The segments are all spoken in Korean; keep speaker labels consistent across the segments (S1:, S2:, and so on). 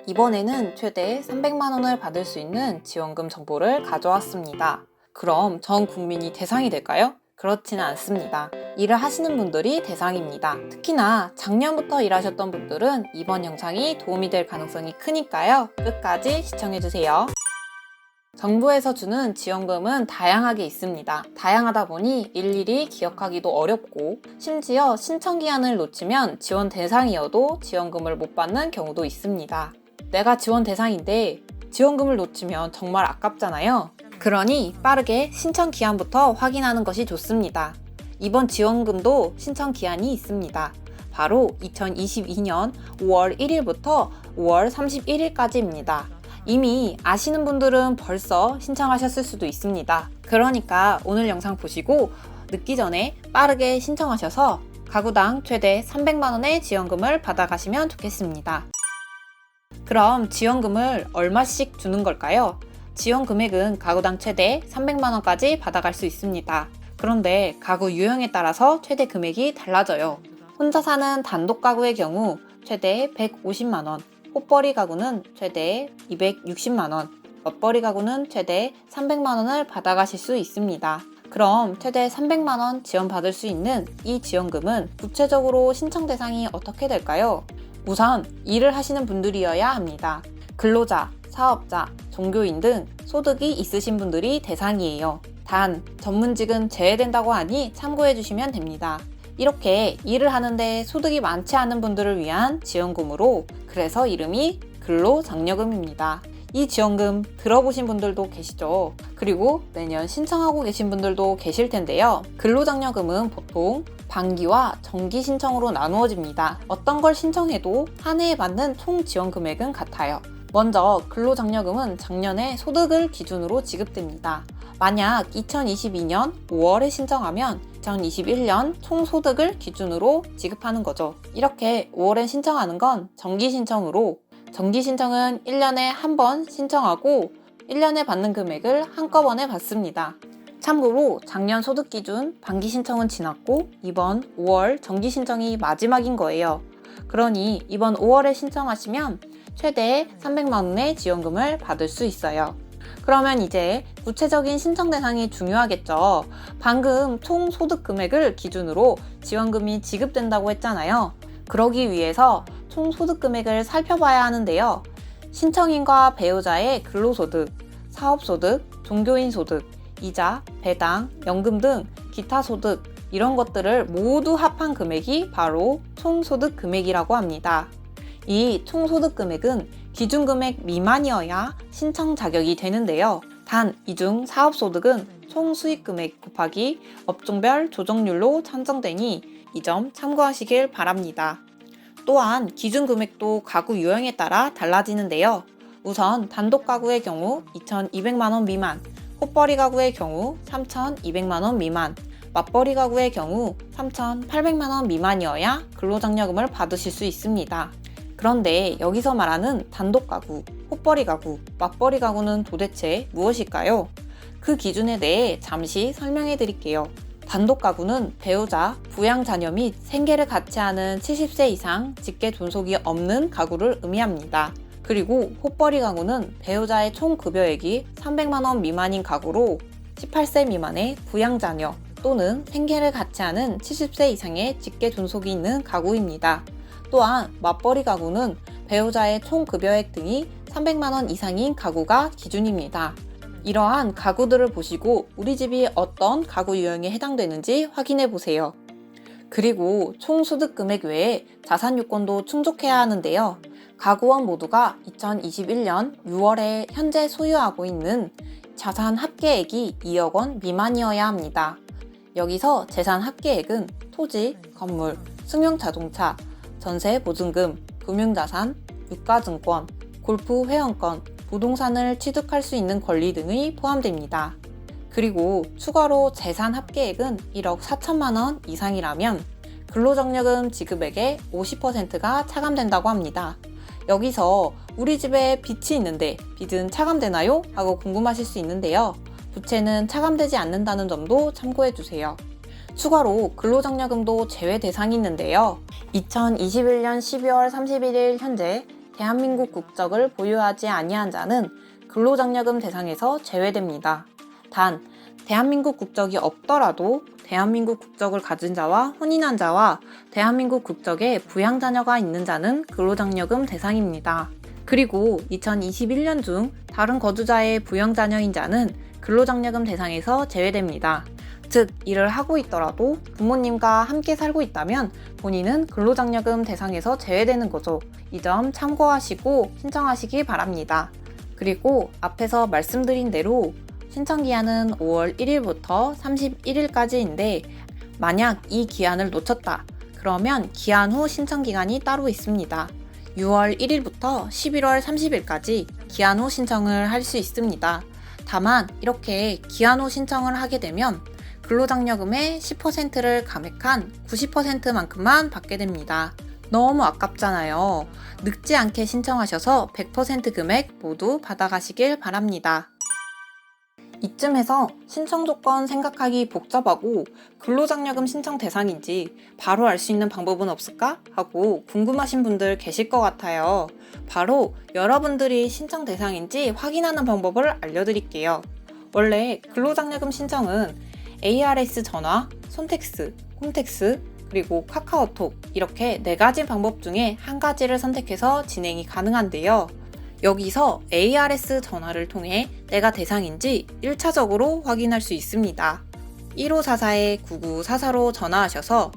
S1: 이번에는 최대 300만 원을 받을 수 있는 지원금 정보를 가져왔습니다. 그럼 전 국민이 대상이 될까요? 그렇지는 않습니다. 일을 하시는 분들이 대상입니다. 특히나 작년부터 일하셨던 분들은 이번 영상이 도움이 될 가능성이 크니까요. 끝까지 시청해주세요. 정부에서 주는 지원금은 다양하게 있습니다. 다양하다 보니 일일이 기억하기도 어렵고 심지어 신청 기한을 놓치면 지원 대상이어도 지원금을 못 받는 경우도 있습니다. 내가 지원 대상인데 지원금을 놓치면 정말 아깝잖아요. 그러니 빠르게 신청 기한부터 확인하는 것이 좋습니다. 이번 지원금도 신청 기한이 있습니다. 바로 2022년 5월 1일부터 5월 31일까지입니다. 이미 아시는 분들은 벌써 신청하셨을 수도 있습니다. 그러니까 오늘 영상 보시고 늦기 전에 빠르게 신청하셔서 가구당 최대 300만 원의 지원금을 받아가시면 좋겠습니다. 그럼 지원금을 얼마씩 주는 걸까요? 지원 금액은 가구당 최대 300만 원까지 받아갈 수 있습니다. 그런데 가구 유형에 따라서 최대 금액이 달라져요. 혼자 사는 단독 가구의 경우 최대 150만 원, 호벌이 가구는 최대 260만 원, 맞벌이 가구는 최대 300만 원을 받아가실 수 있습니다. 그럼 최대 300만 원 지원받을 수 있는 이 지원금은 구체적으로 신청 대상이 어떻게 될까요? 우선 일을 하시는 분들이어야 합니다. 근로자, 사업자, 종교인 등 소득이 있으신 분들이 대상이에요. 단, 전문직은 제외된다고 하니 참고해 주시면 됩니다. 이렇게 일을 하는데 소득이 많지 않은 분들을 위한 지원금으로 그래서 이름이 근로장려금입니다. 이 지원금 들어보신 분들도 계시죠? 그리고 매년 신청하고 계신 분들도 계실 텐데요. 근로장려금은 보통 반기와 정기 신청으로 나누어집니다. 어떤 걸 신청해도 한 해에 받는 총 지원 금액은 같아요. 먼저 근로장려금은 작년의 소득을 기준으로 지급됩니다. 만약 2022년 5월에 신청하면 2021년 총소득을 기준으로 지급하는 거죠. 이렇게 5월에 신청하는 건 정기 신청으로 정기 신청은 1년에 한 번 신청하고 1년에 받는 금액을 한꺼번에 받습니다. 참고로 작년 소득 기준 반기 신청은 지났고 이번 5월 정기 신청이 마지막인 거예요. 그러니 이번 5월에 신청하시면 최대 300만 원의 지원금을 받을 수 있어요. 그러면 이제 구체적인 신청 대상이 중요하겠죠. 방금 총 소득 금액을 기준으로 지원금이 지급된다고 했잖아요. 그러기 위해서 총 소득 금액을 살펴봐야 하는데요. 신청인과 배우자의 근로소득, 사업소득, 종교인 소득, 이자, 배당, 연금 등 기타 소득 이런 것들을 모두 합한 금액이 바로 총소득 금액이라고 합니다. 이 총소득 금액은 기준금액 미만이어야 신청 자격이 되는데요. 단 이 중 사업소득은 총수익금액 곱하기 업종별 조정률로 산정되니 이 점 참고하시길 바랍니다. 또한 기준금액도 가구 유형에 따라 달라지는데요. 우선 단독 가구의 경우 2,200만 원 미만, 호벌이 가구의 경우 3,200만 원 미만, 맞벌이 가구의 경우 3,800만 원 미만이어야 근로장려금을 받으실 수 있습니다. 그런데 여기서 말하는 단독 가구, 호벌이 가구, 맞벌이 가구는 도대체 무엇일까요? 그 기준에 대해 잠시 설명해 드릴게요. 단독 가구는 배우자, 부양 자녀 및 생계를 같이 하는 70세 이상 직계 존속이 없는 가구를 의미합니다. 그리고 호벌이 가구는 배우자의 총 급여액이 300만 원 미만인 가구로 18세 미만의 부양 자녀 또는 생계를 같이 하는 70세 이상의 직계 존속이 있는 가구입니다. 또한 맞벌이 가구는 배우자의 총 급여액 등이 300만 원 이상인 가구가 기준입니다. 이러한 가구들을 보시고 우리 집이 어떤 가구 유형에 해당되는지 확인해 보세요. 그리고 총 소득 금액 외에 자산 요건도 충족해야 하는데요. 가구원 모두가 2021년 6월에 현재 소유하고 있는 자산 합계액이 2억 원 미만이어야 합니다. 여기서 재산 합계액은 토지, 건물, 승용자동차, 전세 보증금, 금융자산, 유가증권, 골프 회원권, 부동산을 취득할 수 있는 권리 등이 포함됩니다. 그리고 추가로 재산 합계액은 1억 4천만 원 이상이라면 근로장려금 지급액의 50%가 차감된다고 합니다. 여기서 우리 집에 빚이 있는데 빚은 차감되나요? 하고 궁금하실 수 있는데요. 부채는 차감되지 않는다는 점도 참고해 주세요. 추가로 근로장려금도 제외 대상이 있는데요. 2021년 12월 31일 현재 대한민국 국적을 보유하지 아니한 자는 근로장려금 대상에서 제외됩니다. 단, 대한민국 국적이 없더라도 대한민국 국적을 가진 자와 혼인한 자와 대한민국 국적에 부양자녀가 있는 자는 근로장려금 대상입니다. 그리고 2021년 중 다른 거주자의 부양자녀인 자는 근로장려금 대상에서 제외됩니다. 즉, 일을 하고 있더라도 부모님과 함께 살고 있다면 본인은 근로장려금 대상에서 제외되는 거죠. 이 점 참고하시고 신청하시기 바랍니다. 그리고 앞에서 말씀드린 대로 신청기한은 5월 1일부터 31일까지인데 만약 이 기한을 놓쳤다. 그러면 기한 후 신청기간이 따로 있습니다. 6월 1일부터 11월 30일까지 기한 후 신청을 할 수 있습니다. 다만 이렇게 기한 후 신청을 하게 되면 근로장려금의 10%를 감액한 90%만큼만 받게 됩니다. 너무 아깝잖아요. 늙지 않게 신청하셔서 100% 금액 모두 받아가시길 바랍니다. 이쯤에서 신청 조건 생각하기 복잡하고 근로장려금 신청 대상인지 바로 알 수 있는 방법은 없을까? 하고 궁금하신 분들 계실 것 같아요. 바로 여러분들이 신청 대상인지 확인하는 방법을 알려드릴게요. 원래 근로장려금 신청은 ARS 전화, 손택스, 홈택스, 그리고 카카오톡 이렇게 4가지 방법 중에 한 가지를 선택해서 진행이 가능한데요. 여기서 ARS 전화를 통해 내가 대상인지 1차적으로 확인할 수 있습니다. 1544-9944로 전화하셔서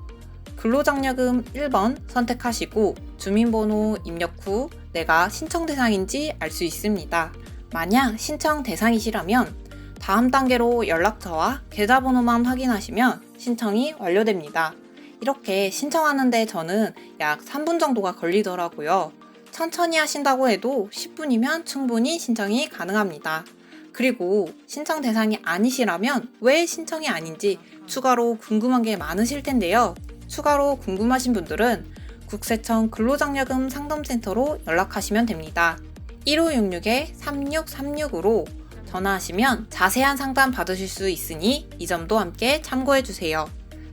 S1: 근로장려금 1번 선택하시고 주민번호 입력 후 내가 신청 대상인지 알 수 있습니다. 만약 신청 대상이시라면 다음 단계로 연락처와 계좌번호만 확인하시면 신청이 완료됩니다. 이렇게 신청하는데 저는 약 3분 정도가 걸리더라고요. 천천히 하신다고 해도 10분이면 충분히 신청이 가능합니다. 그리고 신청 대상이 아니시라면 왜 신청이 아닌지 추가로 궁금한 게 많으실 텐데요. 추가로 궁금하신 분들은 국세청 근로장려금 상담센터로 연락하시면 됩니다. 1566-3636으로 전화하시면 자세한 상담 받으실 수 있으니 이 점도 함께 참고해 주세요.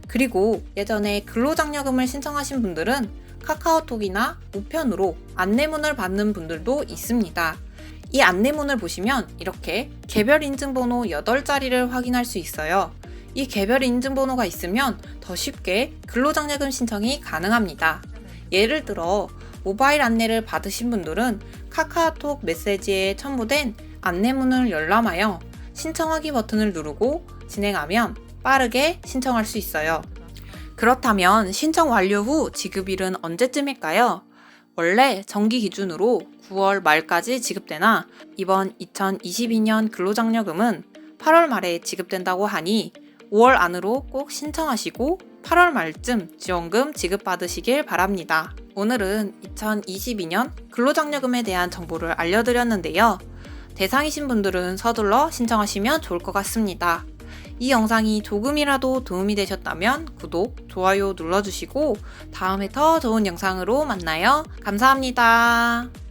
S1: 그리고 예전에 근로장려금을 신청하신 분들은 카카오톡이나 우편으로 안내문을 받는 분들도 있습니다. 이 안내문을 보시면 이렇게 개별 인증번호 8자리를 확인할 수 있어요. 이 개별 인증번호가 있으면 더 쉽게 근로장려금 신청이 가능합니다. 예를 들어 모바일 안내를 받으신 분들은 카카오톡 메시지에 첨부된 안내문을 열람하여 신청하기 버튼을 누르고 진행하면 빠르게 신청할 수 있어요. 그렇다면 신청 완료 후 지급일은 언제쯤일까요? 원래 정기 기준으로 9월 말까지 지급되나 이번 2022년 근로장려금은 8월 말에 지급된다고 하니 5월 안으로 꼭 신청하시고 8월 말쯤 지원금 지급받으시길 바랍니다. 오늘은 2022년 근로장려금에 대한 정보를 알려드렸는데요. 대상이신 분들은 서둘러 신청하시면 좋을 것 같습니다. 이 영상이 조금이라도 도움이 되셨다면 구독, 좋아요 눌러주시고 다음에 더 좋은 영상으로 만나요. 감사합니다.